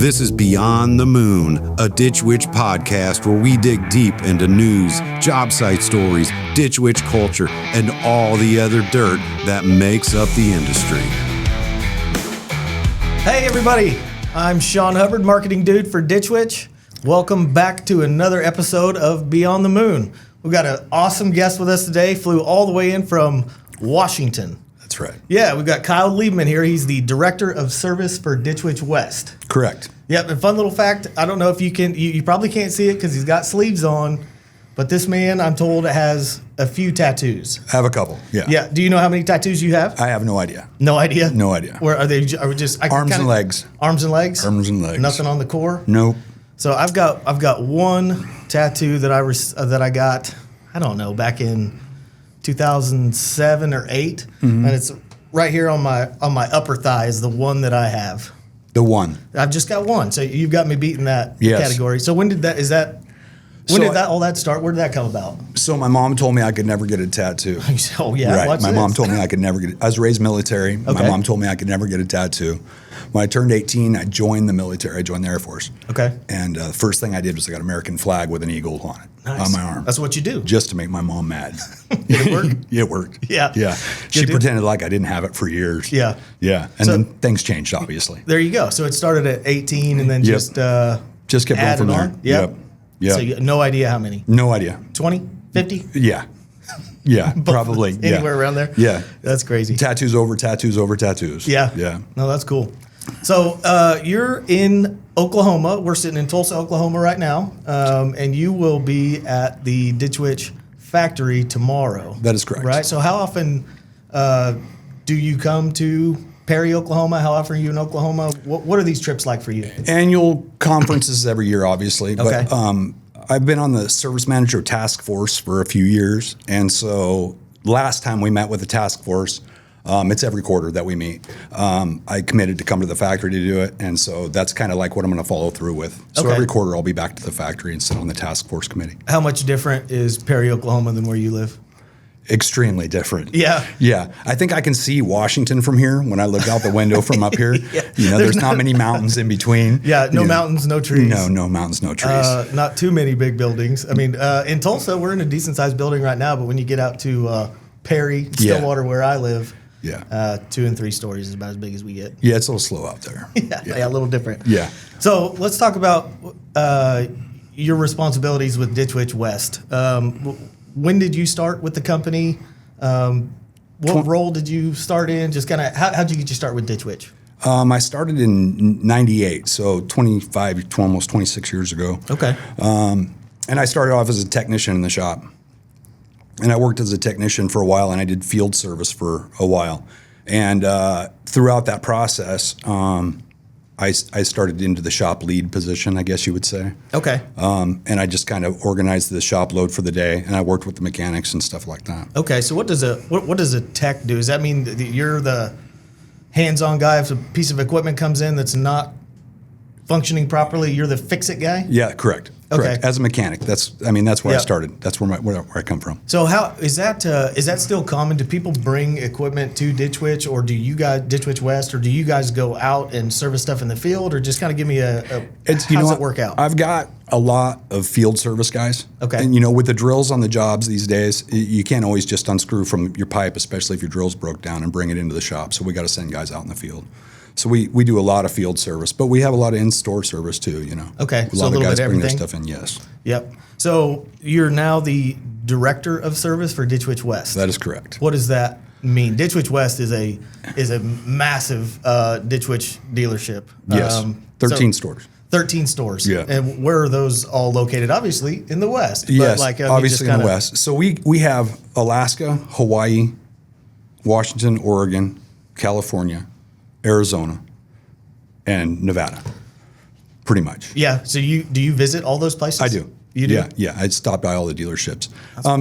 This is Beyond the Moon, a Ditch Witch podcast where we dig deep into news, job site stories, Ditch Witch culture, and all the other dirt that makes up the industry. Hey everybody, I'm Sean Hubbard, marketing dude for Ditch Witch. Welcome back to another episode of Beyond the Moon. We've got an awesome guest with us today, flew all the way in from Washington. That's right. Yeah, we've got Kyle Liebman here. He's the Director of Service for Ditch Witch West. Correct. Yep, and fun little fact, I don't know if you can, you probably can't see it because he's got sleeves on, but this man, I'm told, has a few tattoos. I have a couple, yeah. Yeah, do you know how many tattoos you have? I have no idea. No idea? No idea. Where are they? Are we just Arms and legs. Arms and legs? Arms and legs. Nothing on the core? Nope. So I've got one tattoo that I got, I don't know, back in 2007 or 8, and it's right here on my upper thigh is the one that I have. The one. I've just got one. So you've got me beating that category. So when did that all that start? Where did that come about? So my mom told me I could never get a tattoo. Oh yeah, right. My mom told me I could never get it. I was raised military. Okay. My mom told me I could never get a tattoo. When I turned 18, I joined the military. I joined the Air Force. Okay. And the first thing I did was I got an American flag with an eagle on it. Nice. On my arm. That's what you do. Just to make my mom mad. Did it work? It worked. Yeah. Yeah. She pretended like I didn't have it for years. Yeah. Yeah. And then things changed, obviously. There you go. So it started at 18 and then just kept going from there. On? Yep. So you, no idea how many? No idea. 20? 50? Yeah. Yeah, probably. Anywhere around there? Yeah. That's crazy. Tattoos over tattoos over tattoos. Yeah. Yeah. No, that's cool. So you're in Oklahoma. We're sitting in Tulsa, Oklahoma right now. And you will be at the Ditch Witch factory tomorrow. That is correct. Right? So how often do you come to Perry, Oklahoma? How often are you in Oklahoma? What are these trips like for you? Annual conferences every year, obviously. Okay. But I've been on the service manager task force for a few years. And so last time we met with the task force, it's every quarter that we meet. I committed to come to the factory to do it. And so that's kind of like what I'm going to follow through with. So every quarter I'll be back to the factory and sit on the task force committee. How much different is Perry, Oklahoma than where you live? Extremely different. Yeah. Yeah. I think I can see Washington from here when I look out the window from up here. Yeah. You know, there's not many mountains in between. Yeah. No mountains, no trees. No mountains, no trees. Not too many big buildings. I mean, in Tulsa, we're in a decent sized building right now, but when you get out to Perry, Stillwater, where I live, 2 and 3 stories is about as big as we get. Yeah, it's a little slow out there. Yeah, a little different. Yeah. So let's talk about your responsibilities with Ditch Witch West. When did you start with the company? What role did you start in? Just kind of, how'd you get your start with Ditch Witch? I started in 98, so 25 to almost 26 years ago. Okay. And I started off as a technician in the shop. And I worked as a technician for a while, and I did field service for a while. And throughout that process, I started into the shop lead position, I guess you would say. Okay. And I just kind of organized the shop load for the day, and I worked with the mechanics and stuff like that. Okay, so what does a tech do? Does that mean that you're the hands-on guy if a piece of equipment comes in that's not functioning properly? You're the fix-it guy? Yeah, correct. Okay. Correct. As a mechanic, that's where I started. That's where I come from. So how is that still common? Do people bring equipment to Ditch Witch, or do you guys Ditch Witch West, or do you guys go out and service stuff in the field, or just kind of give me how does it work out? I've got a lot of field service guys. Okay. And with the drills on the jobs these days, you can't always just unscrew from your pipe, especially if your drill's broke down, and bring it into the shop. So we got to send guys out in the field. So we do a lot of field service, but we have a lot of in-store service too, Okay. A lot of guys bring their stuff in, yes. Yep. So you're now the Director of Service for Ditch Witch West. That is correct. What does that mean? Ditch Witch West is a massive Ditch Witch dealership. Yes. 13 stores. 13 stores. Yeah. And where are those all located? Obviously in the West. Yes, obviously in the West. So we have Alaska, Hawaii, Washington, Oregon, California, Arizona, and Nevada, pretty much. Yeah. So do you visit all those places? I do. You do? Yeah. I stopped by all the dealerships.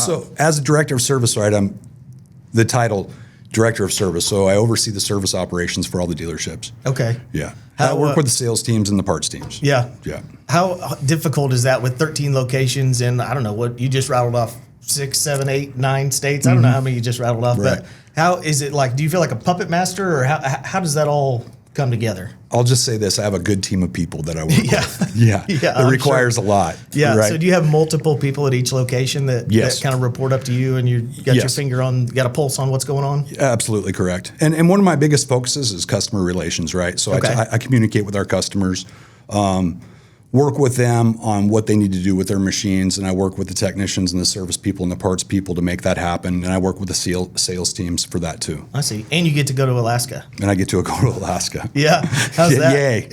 So as a director of service, right, I'm the title director of service. So I oversee the service operations for all the dealerships. Okay. Yeah. I work with the sales teams and the parts teams. Yeah. Yeah. How difficult is that with 13 locations and I don't know what you just rattled off 6, 7, 8, 9 states? I don't know how many you just rattled off, right. but how is it like? Do you feel like a puppet master, or how does that all come together? I'll just say this: I have a good team of people that I work with. Yeah, Yeah, it requires a lot. Yeah. right? So do you have multiple people at each location that, Yes. that kind of report up to you, and you got your Yes. finger on, got a pulse on what's going on? Absolutely correct. And one of my biggest focuses is customer relations, right? So Okay. I communicate with our customers, work with them on what they need to do with their machines, and I work with the technicians and the service people and the parts people to make that happen. And I work with the sales teams for that too. I see. And you get to go to Alaska. And I get to go to Alaska. Yeah. How's that? Yay.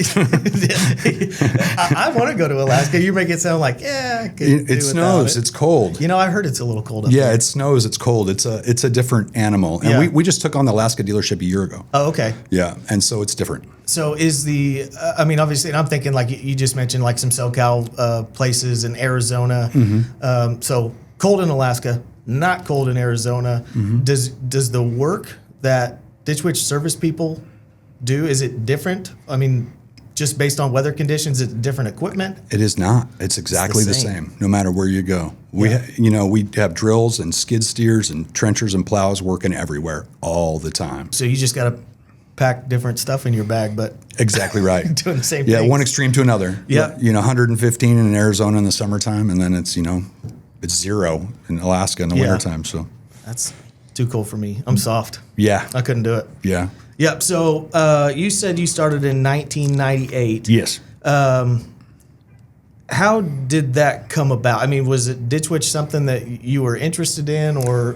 I want to go to Alaska. You make it sound like, yeah, I could do It without snows. it. It's cold. You know, I heard it's a little cold up Yeah, there. it snows. It's cold. It's a different animal. And Yeah. we just took on the Alaska dealership a year ago. Oh, okay. Yeah, and so it's different. So is the, I mean, obviously, and I'm thinking like you just mentioned like some SoCal places in Arizona. So cold in Alaska, not cold in Arizona. Does the work that Ditch Witch service people do, is it different? I mean, just based on weather conditions, it's different equipment? It is not. It's exactly the same, no matter where you go. We have drills and skid steers and trenchers and plows working everywhere all the time. So you just got to pack different stuff in your bag, but Exactly right. doing the same Yeah, thing. one extreme to another. Yeah. 115 in Arizona in the summertime, and then it's 0 in Alaska in the Yeah. wintertime. So That's too cold for me. I'm soft. yeah, I couldn't do it. yeah, Yep. So you said you started in 1998. yes. How did that come about? I mean, was it Ditch Witch something that you were interested in, or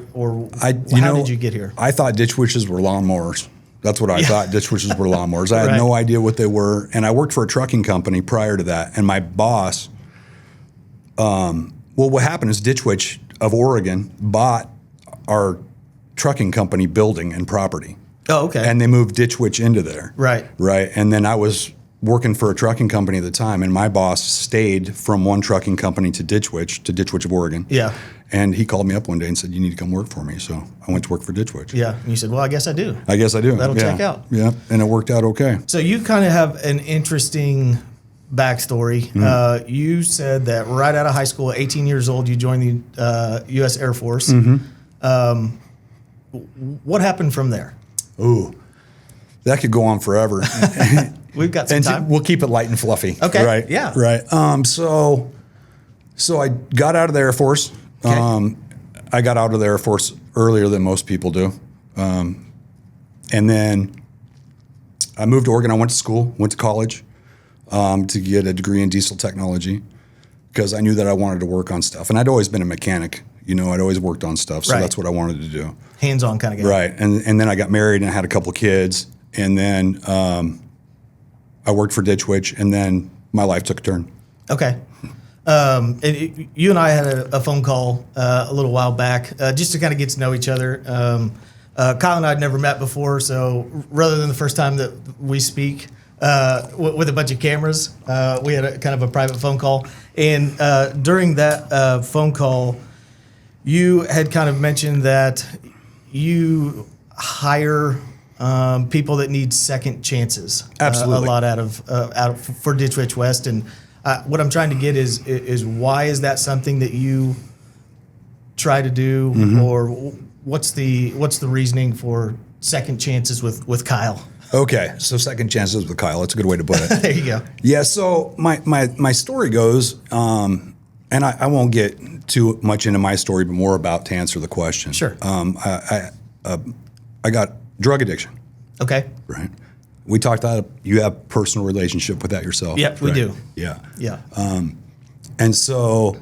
how did you get here? I thought ditch witches were lawnmowers. That's what I thought. Ditch witches were lawnmowers. I had Right. no idea what they were, and I worked for a trucking company prior to that. And my boss, what happened is Ditch Witch of Oregon bought our trucking company building and property, Oh, okay. and they moved Ditch Witch into there. Right. Right. And then I was working for a trucking company at the time, and my boss stayed from one trucking company to Ditch Witch of Oregon. Yeah. And he called me up one day and said, "You need to come work for me." So I went to work for Ditch Witch. Yeah. And you said, well, I guess I do. I guess I do. That'll yeah. check out. Yeah, and it worked out okay. So you kind of have an interesting backstory. Mm-hmm. You said that right out of high school, 18 years old, you joined the U.S. Air Force. Mm-hmm. What happened from there? Ooh, that could go on forever. We've got some And time. we'll keep it light and fluffy. Okay, Right. yeah. Right. So I got out of the Air Force. Okay. I got out of the Air Force earlier than most people do. And then I moved to Oregon. I went to school, went to college to get a degree in diesel technology because I knew that I wanted to work on stuff. And I'd always been a mechanic. I'd always worked on stuff. So Right. that's what I wanted to do. Hands-on kind of guy. Right. And then I got married and I had a couple of kids. And then I worked for Ditch Witch. And then my life took a turn. Okay. You and I had a phone call a little while back just to kind of get to know each other. Kyle and I had never met before, so rather than the first time that we speak with a bunch of cameras, we had a kind of a private phone call. And during that phone call, you had kind of mentioned that you hire people that need second chances. Absolutely. A lot out of for Ditch Witch West. And what I'm trying to get is why is that something that you try to do, or what's the reasoning for second chances with Kyle? Okay. So second chances with Kyle. That's a good way to put it. There you go. Yeah. So my story goes, and I won't get too much into my story, but more about to answer the question. Sure. I got drug addiction. Okay. Right. We talked about you have personal relationship with that yourself. Yep, we right? do. Yeah. Yeah. And so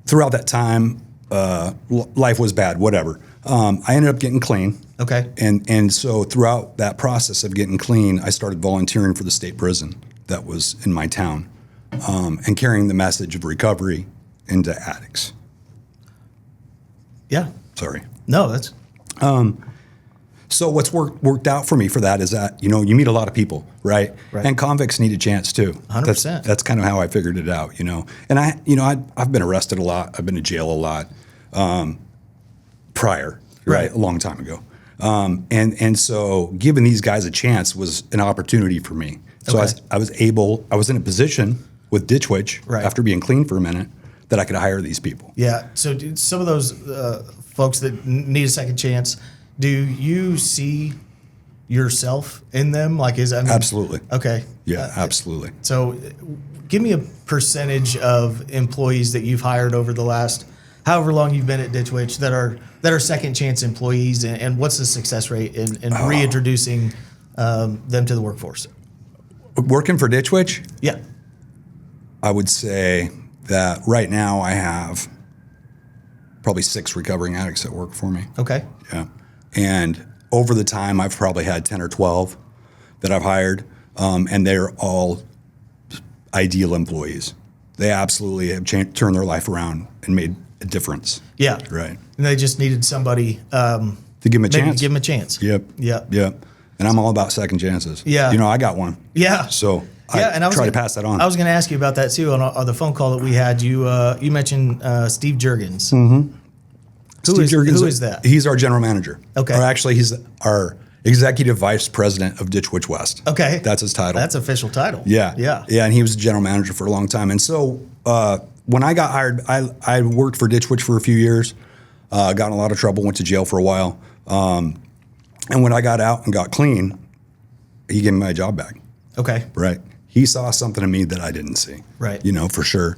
throughout that time, life was bad, whatever. I ended up getting clean. Okay. And so throughout that process of getting clean, I started volunteering for the state prison that was in my town and carrying the message of recovery into addicts. Yeah. Sorry. No, that's So what's worked out for me for that is that, you meet a lot of people, right? Right. And convicts need a chance too. 100%. That's kind of how I figured it out, And I've been arrested a lot. I've been to jail a lot prior, right? A long time ago. And so giving these guys a chance was an opportunity for me. So Okay. I was in a position with Ditch Witch Right. after being clean for a minute that I could hire these people. yeah. So some of those folks that need a second chance, do you see yourself in them? Like, Absolutely. Okay. Yeah, absolutely. So give me a percentage of employees that you've hired over the last however long you've been at Ditch Witch that are second chance employees, and what's the success rate in reintroducing them to the workforce? Working for Ditch Witch, Yeah. I would say that right now I have probably 6 recovering addicts that work for me. Okay. Yeah. And over the time, I've probably had 10 or 12 that I've hired, and they're all ideal employees. They absolutely have turned their life around and made a difference. Yeah. Right. And they just needed somebody To give them a maybe chance. give them a chance. Yep. Yep. Yep. And I'm all about second chances. Yeah. You know, I got one. Yeah. So Yeah, I and I was try gonna, to pass that on. I was going to ask you about that too on the phone call that we had. You mentioned Steve Jurgens. Who is that? He's our general manager. Okay. Or actually, he's our executive vice president of Ditch Witch West. Okay. That's his title. That's official title. Yeah. Yeah. Yeah, and he was general manager for a long time. And so when I got hired, I worked for Ditch Witch for a few years, got in a lot of trouble, went to jail for a while. And when I got out and got clean, he gave me my job back. Okay. Right. He saw something in me that I didn't see. Right. You know, for sure.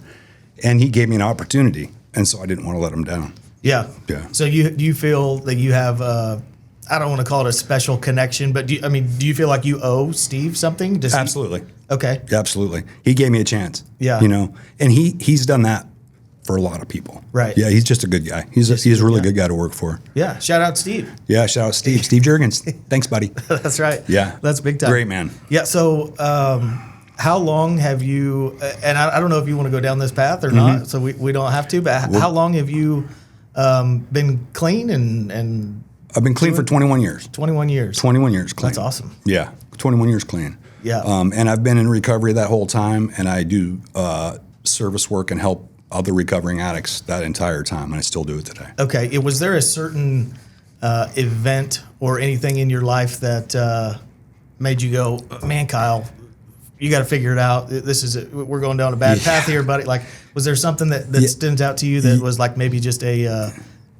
And he gave me an opportunity. And so I didn't want to let him down. Yeah. Yeah. So you feel that you have I don't want to call it a special connection, but do you feel like you owe Steve something? Does he- Absolutely. Okay. Absolutely. He gave me a chance. Yeah. You know, and he's done that for a lot of people. Right. Yeah, he's just a good guy. He's a really good guy to work for. Yeah. Shout out Steve. Yeah, shout out Steve. Steve Jurgens. Thanks, buddy. That's right. Yeah. That's big time. Great man. Yeah. So how long have you, and I don't know if you want to go down this path or not, so we don't have to, but how long have you been clean and I've been clean for 21 years. 21 years. 21 years clean. That's awesome. Yeah, 21 years clean. Yeah. And I've been in recovery that whole time, and I do service work and help other recovering addicts that entire time, and I still do it today. Okay. Was there a certain event or anything in your life that made you go, man, Kyle, you got to figure it out. We're going down a bad path here, buddy. Like, was there something that stands out to you that was like maybe just a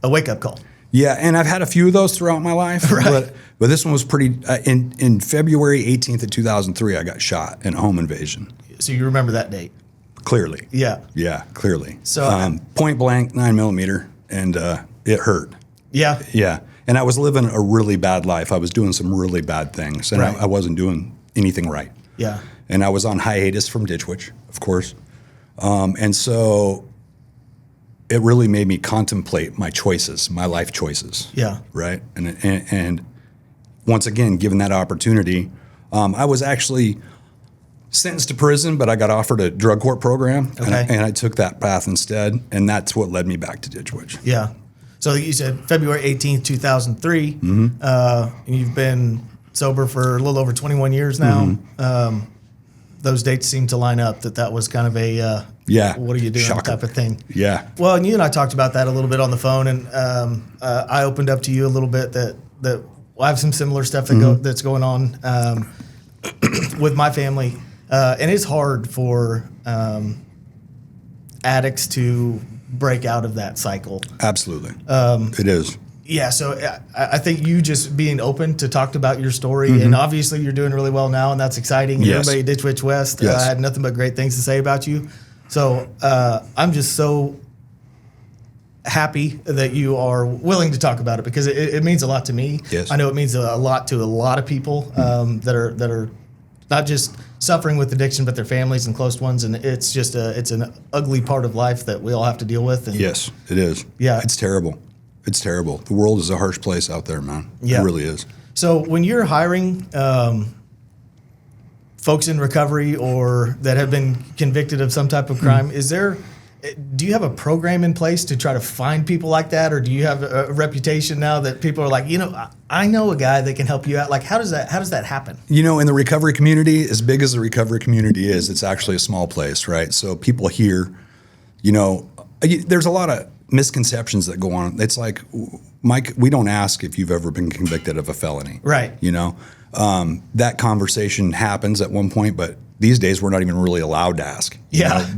wake up call? Yeah, and I've had a few of those throughout my life, Right. but this one was pretty. In February 18th of 2003, I got shot in a home invasion. So you remember that date? Clearly. Yeah. Yeah, clearly. So point blank, 9mm, and it hurt. Yeah. Yeah, and I was living a really bad life. I was doing some really bad things, and Right. I wasn't doing anything right. Yeah. And I was on hiatus from Ditch Witch, of course, and so it really made me contemplate my choices, my life choices. Yeah. Right. And once again, given that opportunity, I was actually sentenced to prison, but I got offered a drug court program, Okay. and I took that path instead, and that's what led me back to Ditch Witch. Yeah. So you said February 18th, 2003. You've been sober for a little over 21 years now. Those dates seem to line up that was kind of a what are you doing shocker. type of thing. Yeah. Well, and you and I talked about that a little bit on the phone, and I opened up to you a little bit that I have some similar stuff that's going on with my family, and it's hard for addicts to break out of that cycle. Absolutely. It is. Yeah, so I think you just being open to talk about your story, and obviously you're doing really well now, and that's exciting. Yes. Everybody at Ditch Witch West, Yes. I had nothing but great things to say about you. So I'm just so happy that you are willing to talk about it, because it means a lot to me. Yes. I know it means a lot to a lot of people that are not just suffering with addiction, but their families and close ones, and it's just it's an ugly part of life that we all have to deal with. And Yes, it is. Yeah. It's terrible. It's terrible. The world is a harsh place out there, man. Yeah. It really is. So when you're hiring folks in recovery or that have been convicted of some type of crime, do you have a program in place to try to find people like that, or do you have a reputation now that people are like, I know a guy that can help you out? Like, how does that happen? You know, in the recovery community, as big as the recovery community is, it's actually a small place, right? So people here, there's a lot of misconceptions that go on. It's like, Mike, we don't ask if you've ever been convicted of a felony. Right. That conversation happens at one point, but these days we're not even really allowed to ask.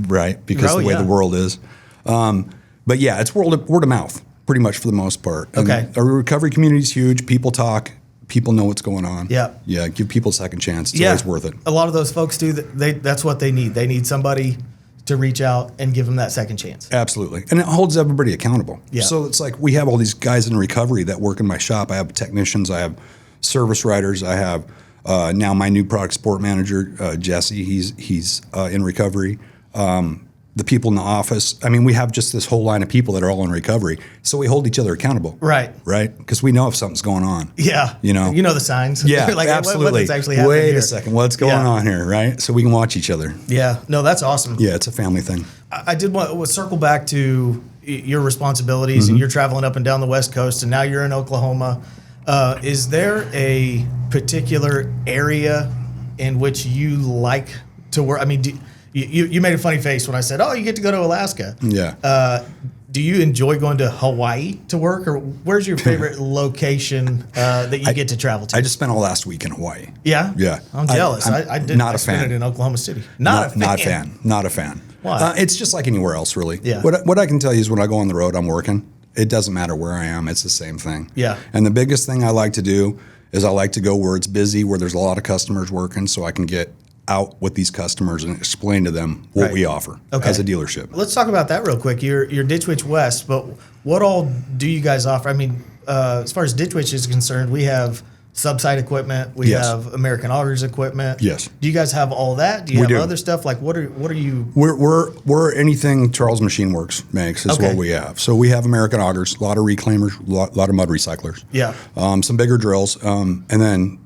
Right? Because the way the world is. But yeah, it's word of mouth, pretty much for the most part. And Okay. our recovery community is huge. People talk. people know what's going on. Yeah. Yeah. Give people a second chance. It's always worth it. A lot of those folks do that. That's what they need. They need somebody to reach out and give them that second chance. Absolutely. And it holds everybody accountable. Yeah. So it's like we have all these guys in recovery that work in my shop. I have technicians, I have service writers, I have now my new product support manager, Jesse, he's in recovery. The people in the office. I mean, we have just this whole line of people that are all in recovery. So we hold each other accountable. Right. Right? Because we know if something's going on. Yeah. You know the signs. Yeah, like, absolutely. What's actually happening Wait here? a second. What's going on here, right? So we can watch each other. Yeah. No, that's awesome. Yeah, it's a family thing. I did want to circle back to your responsibilities, and you're traveling up and down the West Coast, and now you're in Oklahoma. Is there a particular area in which you like to work? I mean, you made a funny face when I said, "Oh, you get to go to Alaska." Yeah. Do you enjoy going to Hawaii to work, or where's your favorite location that you get to travel to? I just spent all last week in Hawaii. Yeah? Yeah. I'm jealous. I didn't. Not a spent fan. it in Oklahoma City. Not a fan. Not a fan. Why? It's just like anywhere else, really. Yeah. What I can tell you is when I go on the road, I'm working. It doesn't matter where I am. It's the same thing. Yeah. And the biggest thing I like to do is I like to go where it's busy, where there's a lot of customers working, so I can get out with these customers and explain to them what we offer as a dealership. Let's talk about that real quick. You're Ditch Witch West, but what all do you guys offer? I mean, as far as Ditch Witch is concerned, we have subside equipment. We have American Augers equipment. Yes. Do you guys have all that? Do you have do. other stuff? Like what are you? We're anything Charles Machine Works makes is what we have. So we have American Augers, a lot of reclaimers, a lot of mud recyclers. Yeah. Some bigger drills, and then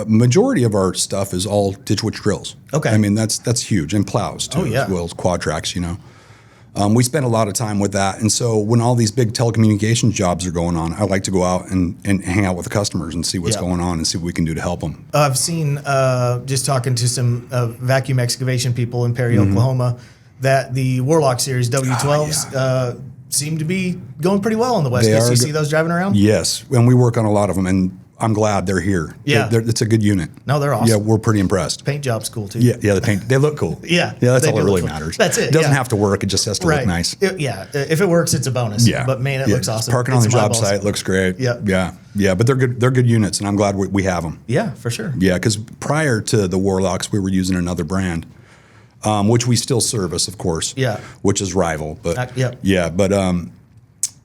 majority of our stuff is all Ditch Witch drills. Okay. I mean that's huge, and plows too, as well as quad tracks. We spend a lot of time with that, and so when all these big telecommunications jobs are going on, I like to go out and hang out with the customers and see what's going on and see what we can do to help them. I've seen just talking to some vacuum excavation people in Perry, Oklahoma, that the Warlock Series W12s seem to be going pretty well on the West Coast. You see those driving around? Yes, and we work on a lot of them, and I'm glad they're here. Yeah. It's a good unit. No, they're awesome. Yeah, we're pretty impressed. Paint job's cool too. Yeah, the paint. They look cool. Yeah, that's they all that do really look cool. matters. That's it. It doesn't have to work. It just has to look nice. If it works, it's a bonus. Yeah, but man, it looks awesome. Parking on the job site looks great. Yeah. Yeah. But they're good. They're good units, and I'm glad we have them. Yeah, for sure. Yeah, because prior to the Warlocks, we were using another brand, which we still service, of course. Yeah. Which is Rival, but yeah.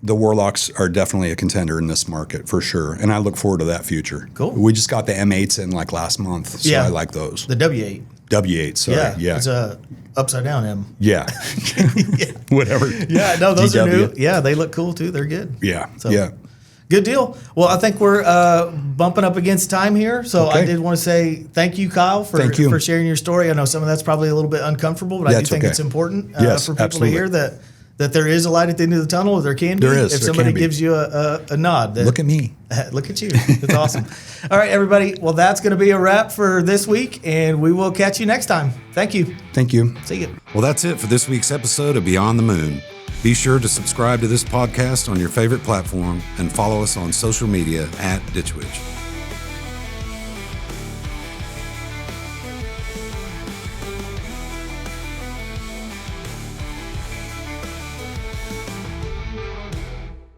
The Warlocks are definitely a contender in this market for sure, and I look forward to that future. Cool. We just got the M8s in like last month, so I like those. The W8. W8, sorry. Yeah. It's a upside down M. Yeah. Whatever. Yeah, no, those DW. are new. Yeah, they look cool too. They're good. Yeah. So, yeah. Good deal. Well, I think we're bumping up against time here, so I did want to say thank you, Kyle, for sharing your story. I know some of that's probably a little bit uncomfortable, but I do think it's important for people to hear that there is a light at the end of the tunnel, or there can be. There is. If somebody gives you a nod. Look at me. Look at you. That's awesome. All right, everybody. Well, that's going to be a wrap for this week, and we will catch you next time. Thank you. Thank you. See you. Well, that's it for this week's episode of Beyond the Moon. Be sure to subscribe to this podcast on your favorite platform and follow us on social media @DitchWitch.